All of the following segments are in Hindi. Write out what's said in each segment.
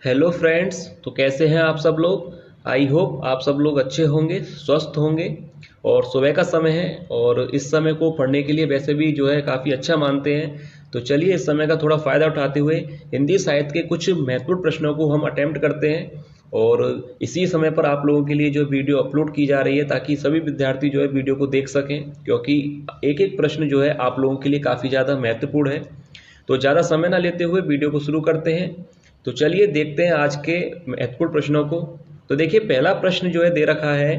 Hello friends. तो कैसे हैं आप सब लोग। आई होप आप सब लोग अच्छे होंगे, स्वस्थ होंगे। और सुबह का समय है और इस समय को पढ़ने के लिए वैसे भी जो है काफ़ी अच्छा मानते हैं। तो चलिए इस समय का थोड़ा फ़ायदा उठाते हुए हिंदी साहित्य के कुछ महत्वपूर्ण प्रश्नों को हम अटेम्प्ट करते हैं। और इसी समय पर आप लोगों के लिए जो वीडियो अपलोड की जा रही है ताकि सभी विद्यार्थी जो है वीडियो को देख सकें, क्योंकि एक एक प्रश्न जो है आप लोगों के लिए काफ़ी ज़्यादा महत्वपूर्ण है। तो ज़्यादा समय ना लेते हुए वीडियो को शुरू करते हैं। तो चलिए देखते हैं आज के महत्वपूर्ण प्रश्नों को। तो देखिए पहला प्रश्न जो है दे रखा है,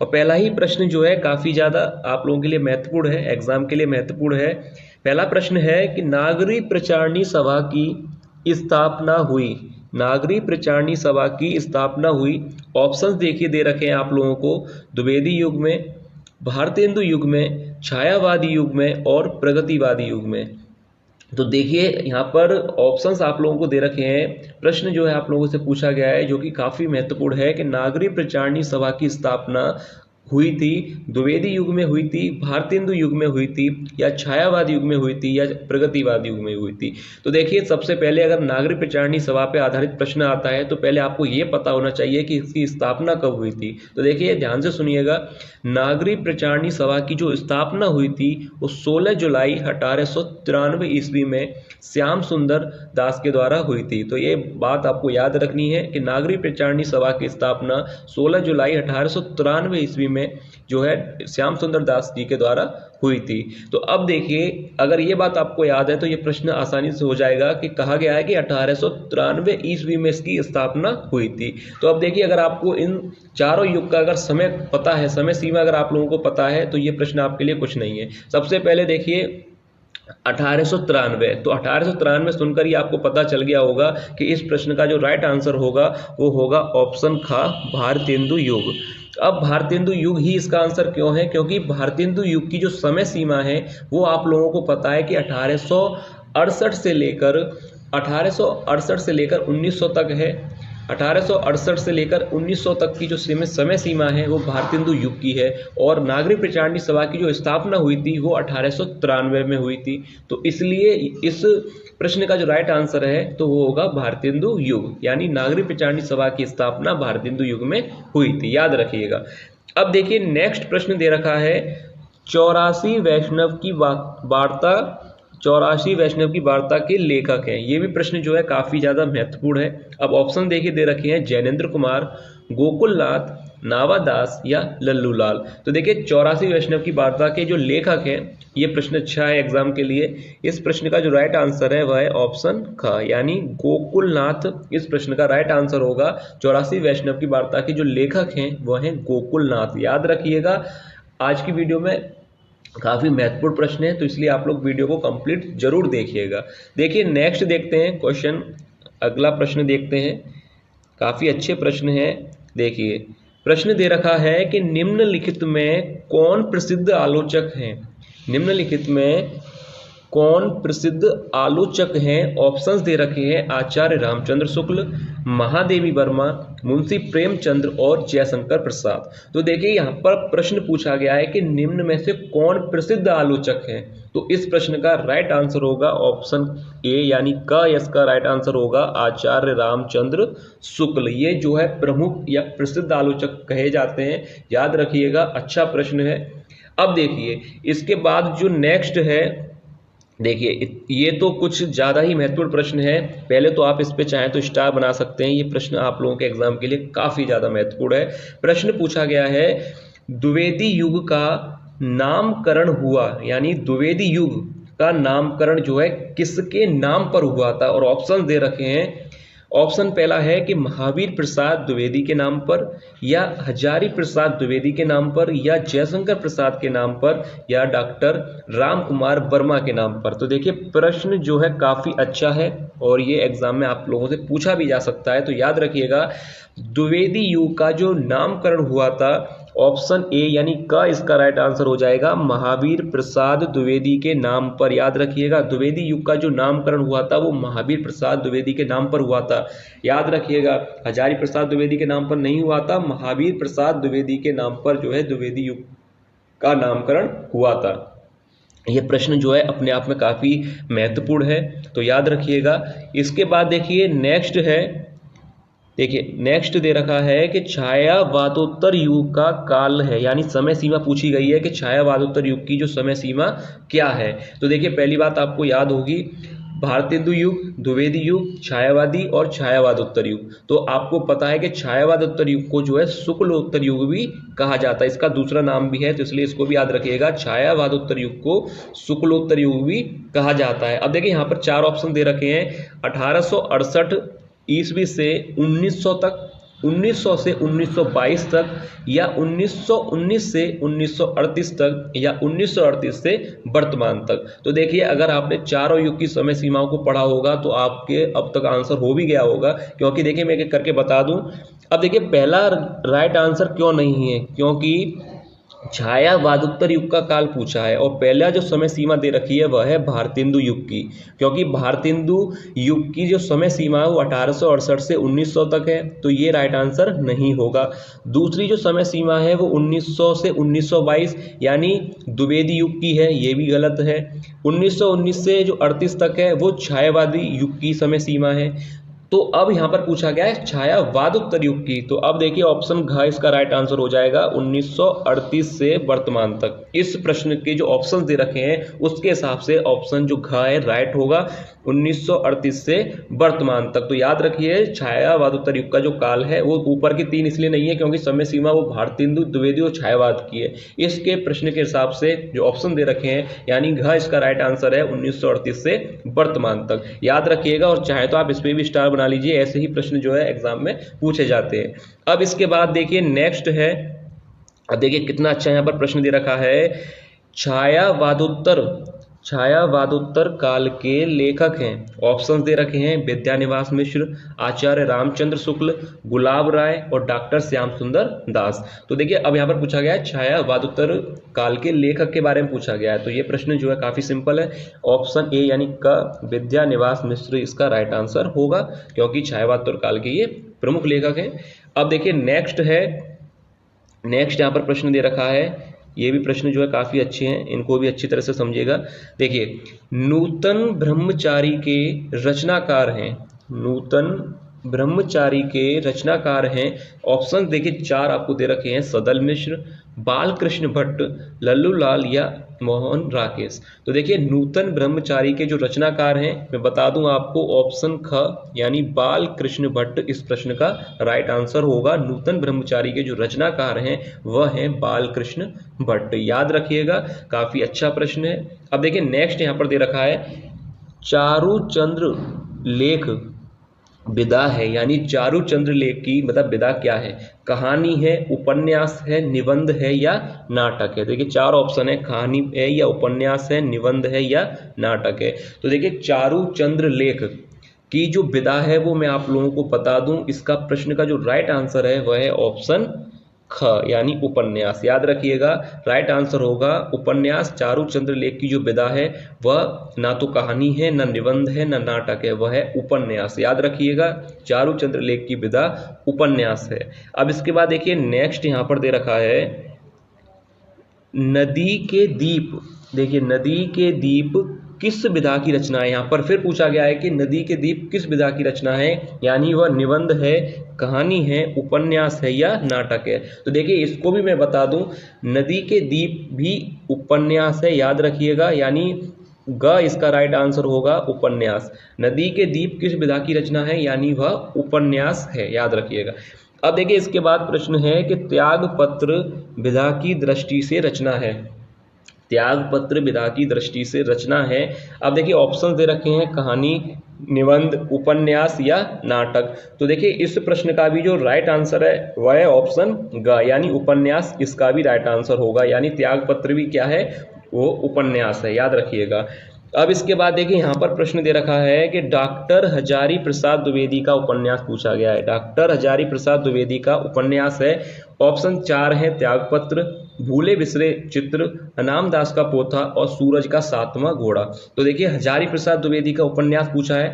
और पहला ही प्रश्न जो है काफ़ी ज़्यादा आप लोगों के लिए महत्वपूर्ण है, एग्जाम के लिए महत्वपूर्ण है। पहला प्रश्न है कि नागरी प्रचारणी सभा की स्थापना हुई। नागरी प्रचारणी सभा की स्थापना हुई। ऑप्शंस देखिए दे रखे हैं आप लोगों को। द्विवेदी युग में, भारतेंदु युग में, छायावादी युग में और प्रगतिवादी युग में। तो देखिए यहाँ पर ऑप्शंस आप लोगों को दे रखे हैं। प्रश्न जो है आप लोगों से पूछा गया है जो कि काफ़ी महत्वपूर्ण है कि नागरी प्रचारणी सभा की स्थापना हुई थी, द्विवेदी युग में हुई थी, भारतेंदु युग में हुई थी, या छायावाद युग में हुई थी, या प्रगतिवाद युग में हुई थी। तो देखिए सबसे पहले अगर नागरिक प्रचारणी सभा पे आधारित प्रश्न आता है तो पहले आपको ये पता होना चाहिए कि इसकी स्थापना कब हुई थी। तो देखिए ध्यान से सुनिएगा, नागरिक प्रचारणी सभा की जो स्थापना हुई थी वो 16 जुलाई 1893 ईस्वी में श्याम सुंदर दास के द्वारा हुई थी। तो ये बात आपको याद रखनी है कि नागरिक प्रचारणी सभा की स्थापना 16 जुलाई 1893 ईस्वी में जो है श्याम सुंदर दास जी के द्वारा हुई थी। तो अब देखिए अगर ये बात आपको याद है तो ये प्रश्न आसानी से हो जाएगा कि कहा गया है कि 1893 ईस्वी में इसकी स्थापना हुई थी। तो अब देखिए अगर आपको इन चारों युग का अगर समय पता है, समय सीमा अगर आप लोगों को पता है तो ये प्रश्न आपके लिए कुछ नहीं है। सबसे पहले देखिए 1893, तो 1893 सुनकर ही आपको पता चल गया होगा कि इस प्रश्न का जो राइट आंसर होगा वो होगा ऑप्शन ख, भारतेंदु युग। अब भारतेंदु युग ही इसका आंसर क्यों है, क्योंकि भारतेंदु युग की जो समय सीमा है वो आप लोगों को पता है कि 1868 से लेकर 1900 तक है। 1868 से लेकर 1900 तक की जो समय सीमा है वो भारतेंदु युग की है। और नागरिक प्रचारणी सभा की जो स्थापना हुई थी वो 1893 में हुई थी। तो इसलिए इस प्रश्न का जो राइट आंसर है तो वो होगा भारतेंदु युग, यानी नागरिक प्रचारणी सभा की स्थापना भारतेंदु युग में हुई थी, याद रखिएगा। अब देखिए नेक्स्ट प्रश्न दे रखा है, 84 वैष्णव की वार्ता, 84 वैष्णव की वार्ता के लेखक हैं। ये भी प्रश्न जो है काफी ज्यादा महत्वपूर्ण है। अब ऑप्शन देखिए दे रखे हैं, जैनेन्द्र कुमार, गोकुलनाथ, नावादास या लल्लूलाल। तो देखिए 84 वैष्णव की वार्ता के जो लेखक हैं, ये प्रश्न अच्छा है एग्जाम के लिए। इस प्रश्न का जो राइट आंसर है वह है ऑप्शन ख, यानी गोकुलनाथ इस प्रश्न का राइट आंसर होगा। 84 वैष्णव की वार्ता के जो लेखक हैं वह हैं गोकुलनाथ, याद रखिएगा। आज की वीडियो में काफी महत्वपूर्ण प्रश्न है तो इसलिए आप लोग वीडियो को कंप्लीट जरूर देखिएगा। देखिए नेक्स्ट देखते हैं क्वेश्चन, अगला प्रश्न देखते हैं। काफी अच्छे प्रश्न हैं। देखिए प्रश्न दे रखा है कि निम्नलिखित में कौन प्रसिद्ध आलोचक हैं। निम्नलिखित में कौन प्रसिद्ध आलोचक हैं। ऑप्शंस दे रखे हैं, आचार्य रामचंद्र शुक्ल, महादेवी वर्मा, मुंशी प्रेमचंद्र और जयशंकर प्रसाद। तो देखिए यहाँ पर प्रश्न पूछा गया है कि निम्न में से कौन प्रसिद्ध आलोचक हैं। तो इस प्रश्न का राइट आंसर होगा ऑप्शन ए, यानी क, इसका राइट आंसर होगा आचार्य रामचंद्र शुक्ल। ये जो है प्रमुख या प्रसिद्ध आलोचक कहे जाते हैं, याद रखिएगा। अच्छा प्रश्न है। अब देखिए इसके बाद जो नेक्स्ट है, देखिए ये तो कुछ ज़्यादा ही महत्वपूर्ण प्रश्न है। पहले तो आप इस पे चाहें तो स्टार बना सकते हैं। ये प्रश्न आप लोगों के एग्जाम के लिए काफ़ी ज़्यादा महत्वपूर्ण है। प्रश्न पूछा गया है, द्विवेदी युग का नामकरण हुआ, यानी द्विवेदी युग का नामकरण जो है किसके नाम पर हुआ था। और ऑप्शन दे रखे हैं। ऑप्शन पहला है कि महावीर प्रसाद द्विवेदी के नाम पर, या हजारी प्रसाद द्विवेदी के नाम पर, या जयशंकर प्रसाद के नाम पर, या डॉक्टर राम कुमार वर्मा के नाम पर। तो देखिए प्रश्न जो है काफी अच्छा है और ये एग्जाम में आप लोगों से पूछा भी जा सकता है। तो याद रखिएगा द्विवेदी युग का जो नामकरण हुआ था, ऑप्शन ए यानी क इसका राइट आंसर हो जाएगा, महावीर प्रसाद द्विवेदी के नाम पर। याद रखिएगा द्विवेदी युग का जो नामकरण हुआ था वो महावीर प्रसाद द्विवेदी के नाम पर हुआ था। याद रखिएगा हजारी प्रसाद द्विवेदी के नाम पर नहीं हुआ था, महावीर प्रसाद द्विवेदी के नाम पर जो है द्विवेदी युग का नामकरण हुआ था। यह प्रश्न जो है अपने आप में काफी महत्वपूर्ण है, तो याद रखिएगा। इसके बाद देखिए नेक्स्ट है देखिए नेक्स्ट दे रखा है कि छायावादोत्तर युग का काल है, यानी समय सीमा पूछी गई है कि छायावादोत्तर युग की जो समय सीमा क्या है। तो देखिए पहली बात आपको याद होगी, भारतेंदु युग, द्विवेदी युग, छायावादी और छायावादोत्तर युग। तो आपको पता है कि छायावादोत्तर युग को जो है शुक्लोत्तर युग भी कहा जाता है, इसका दूसरा नाम भी है, तो इसलिए इसको भी याद रखिएगा, छायावादोत्तर युग को शुक्लोत्तर युग भी कहा जाता है। अब देखिए यहाँ पर चार ऑप्शन दे रखे हैं, 1868 ईस्वी से 1900 तक, 1900 से 1922 तक, या 1919 से 1938 तक, या 1938 से वर्तमान तक। तो देखिए अगर आपने चारों युग की समय सीमाओं को पढ़ा होगा तो आपके अब तक आंसर हो भी गया होगा, क्योंकि देखिए मैं एक करके बता दूं। अब देखिए पहला राइट आंसर क्यों नहीं है, क्योंकि छायावादोत्तर युग का काल पूछा है और पहला जो समय सीमा दे रखी है वह है भारतेंदु युग की, क्योंकि भारतेंदु युग की जो समय सीमा है वो 1868 से 1900 तक है, तो ये राइट आंसर नहीं होगा। दूसरी जो समय सीमा है वो 1900 से 1922 यानी द्विवेदी युग की है, ये भी गलत है। 1919 से जो 38 तक है वो छायावादी युग की समय सीमा है। तो अब यहां पर पूछा गया है छायावादोत्तर युग की, तो अब देखिए ऑप्शन घ इसका राइट आंसर हो जाएगा 1938 से वर्तमान तक। इस प्रश्न के जो ऑप्शन दे रखे हैं उसके हिसाब से ऑप्शन जो घ है राइट होगा 1938 से वर्तमान तक। तो याद रखिए छायावादोत्तर युग का जो काल है वो ऊपर की तीन इसलिए नहीं है क्योंकि समय सीमा वो भारतेंदु, द्विवेदी और छायावाद की है। इसके प्रश्न के हिसाब से जो ऑप्शन दे रखे हैं यानी घ इसका राइट आंसर है 1938 से वर्तमान तक, याद रखिएगा। और चाहे तो आप इस पे भी स्टार बना लीजिए, ऐसे ही प्रश्न जो है एग्जाम में पूछे जाते हैं। अब इसके बाद देखिए नेक्स्ट है, अब देखिए कितना अच्छा यहाँ पर प्रश्न दे रखा है, छायावादोत्तर काल के लेखक हैं। ऑप्शंस दे रखे हैं, विद्यानिवास मिश्र, आचार्य रामचंद्र शुक्ल, गुलाब राय और डॉक्टर श्याम सुंदर दास। तो देखिए अब यहाँ पर पूछा गया है छायावादोत्तर काल के लेखक के बारे में पूछा गया है, तो ये प्रश्न जो है काफी सिंपल है। ऑप्शन ए यानी क विद्यानिवास मिश्र इसका राइट आंसर होगा, क्योंकि छायावादोत्तर काल के ये प्रमुख लेखक हैं। अब देखिए नेक्स्ट यहाँ पर प्रश्न दे रखा है, ये भी प्रश्न जो है काफी अच्छे हैं, इनको भी अच्छी तरह से समझिएगा। देखिए नूतन ब्रह्मचारी के रचनाकार हैं, नूतन ब्रह्मचारी के रचनाकार हैं। ऑप्शन देखिए चार आपको दे रखे हैं, सदल मिश्र, बालकृष्ण भट्ट, लल्लू लाल या मोहन राकेश। तो देखिए नूतन ब्रह्मचारी के जो रचनाकार हैं मैं बता दूं आपको, ऑप्शन ख यानी बालकृष्ण भट्ट इस प्रश्न का राइट आंसर होगा। नूतन ब्रह्मचारी के जो रचनाकार हैं वह हैं बालकृष्ण भट्ट, याद रखिएगा, काफी अच्छा प्रश्न है। अब देखिए नेक्स्ट यहाँ पर दे रखा है, चारुचंद्र लेख विदा है, यानी चारुचंद्र लेख की मतलब विदा क्या है, कहानी है, उपन्यास है, निबंध है या नाटक है। देखिए चार ऑप्शन है, कहानी है या उपन्यास है, निबंध है या नाटक है। तो देखिए चारुचंद्र लेख की जो विदा है वो मैं आप लोगों को बता दूं, इसका प्रश्न का जो राइट आंसर है वह है ऑप्शन ख यानी उपन्यास, याद रखिएगा, राइट आंसर होगा उपन्यास। चारुचंद्र लेख की जो विदा है वह ना तो कहानी है, ना निबंध है, ना नाटक है, वह है उपन्यास, याद रखिएगा, चारुचंद्र लेख की विदा उपन्यास है। अब इसके बाद देखिए नेक्स्ट यहां पर दे रखा है, नदी के दीप। देखिए नदी के दीप किस विधा की रचना है, यहाँ पर फिर पूछा गया है कि नदी के दीप किस विधा की रचना है, यानी वह निबंध है, कहानी है, उपन्यास है या नाटक है। तो देखिए इसको भी मैं बता दूं, नदी के दीप भी उपन्यास है, याद रखिएगा, यानी ग इसका राइट आंसर होगा उपन्यास। नदी के दीप किस विधा की रचना है, यानी वह उपन्यास है, याद रखिएगा। अब देखिए इसके बाद प्रश्न है कि त्यागपत्र विधा की दृष्टि से रचना है, त्यागपत्र विधा की दृष्टि से रचना है। अब देखिए ऑप्शन दे रखे हैं, कहानी, निबंध, उपन्यास या नाटक। तो देखिए इस प्रश्न का भी जो राइट आंसर है वह है ऑप्शन ग यानी उपन्यास, इसका भी राइट आंसर होगा, यानी त्यागपत्र भी क्या है, वो उपन्यास है, याद रखिएगा। अब इसके बाद देखिए यहाँ पर प्रश्न दे रखा है कि डॉक्टर हजारी प्रसाद द्विवेदी का उपन्यास पूछा गया है, डॉक्टर हजारी प्रसाद द्विवेदी का उपन्यास है। ऑप्शन चार है, त्यागपत्र, भूले बिसरे चित्र, अनाम दास का पोथा और सूरज का सातवां घोड़ा। तो देखिए हजारी प्रसाद द्विवेदी का उपन्यास पूछा है,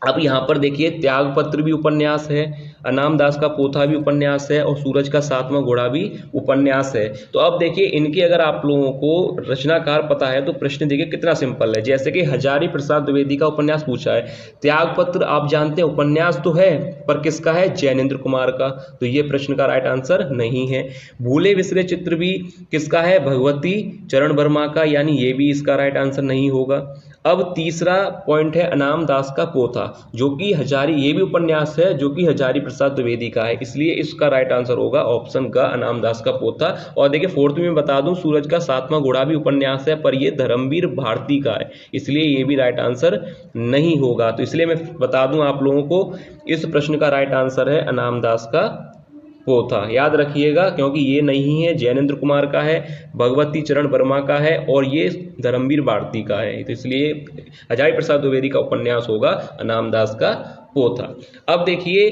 अब यहाँ पर देखिए त्यागपत्र भी उपन्यास है, अनाम दास का पोथा भी उपन्यास है और सूरज का सातवां घोड़ा भी उपन्यास है। तो अब देखिए इनके अगर आप लोगों को रचनाकार पता है तो प्रश्न देखिए कितना सिंपल है। जैसे कि हजारी प्रसाद द्विवेदी का उपन्यास पूछा है, त्यागपत्र आप जानते हैं उपन्यास तो है पर किसका है, जैनेन्द्र कुमार का, तो ये प्रश्न का राइट आंसर नहीं है। भूले बिसरे चित्र भी किसका है, भगवती चरण वर्मा का, यानी ये भी इसका राइट आंसर नहीं होगा। अब तीसरा पॉइंट है अनाम दास का पोथा, जो कि हजारी, ये भी उपन्यास है जो कि हजारी प्रसाद द्विवेदी का है, इसलिए इसका राइट आंसर होगा ऑप्शन का अनाम दास का पोथा। और देखिए फोर्थ में बता दूं सूरज का सातवां घोड़ा भी उपन्यास है पर ये धर्मवीर भारती का है, इसलिए ये भी राइट आंसर नहीं होगा। तो इसलिए मैं बता दूं आप लोगों को इस प्रश्न का राइट आंसर है अनाम दास का पोथा, याद रखिएगा, क्योंकि ये नहीं है जैनेन्द्र कुमार का है, भगवती चरण वर्मा का है और ये धर्मवीर भारती का है, तो इसलिए हजारी प्रसाद द्विवेदी का उपन्यास होगा अनाम दास का पोथा। अब देखिए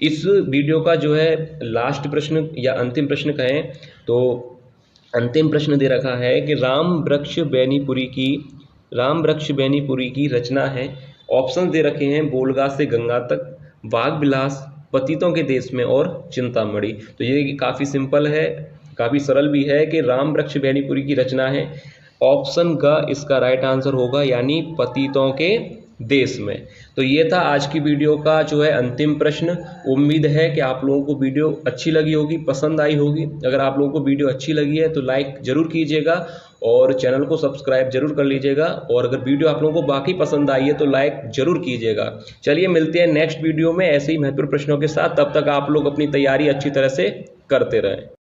इस वीडियो का जो है लास्ट प्रश्न या अंतिम प्रश्न कहें तो अंतिम प्रश्न दे रखा है कि राम वृक्ष बेनीपुरी की रचना है। ऑप्शन दे रखे हैं बोलगा से गंगा तक, बाग विलास, पतितों के देश में और चिंतामणि। तो ये काफ़ी सिंपल है, काफ़ी सरल भी है कि राम वृक्ष बेनीपुरी की रचना है, ऑप्शन का इसका राइट आंसर होगा, यानी पतितों के देश में। तो ये था आज की वीडियो का जो है अंतिम प्रश्न। उम्मीद है कि आप लोगों को वीडियो अच्छी लगी होगी, पसंद आई होगी। अगर आप लोगों को वीडियो अच्छी लगी है तो लाइक जरूर कीजिएगा और चैनल को सब्सक्राइब जरूर कर लीजिएगा, और अगर वीडियो आप लोगों को बाकी पसंद आई है तो लाइक जरूर कीजिएगा। चलिए मिलते हैं नेक्स्ट वीडियो में ऐसे ही महत्वपूर्ण प्रश्नों के साथ, तब तक आप लोग अपनी तैयारी अच्छी तरह से करते रहें।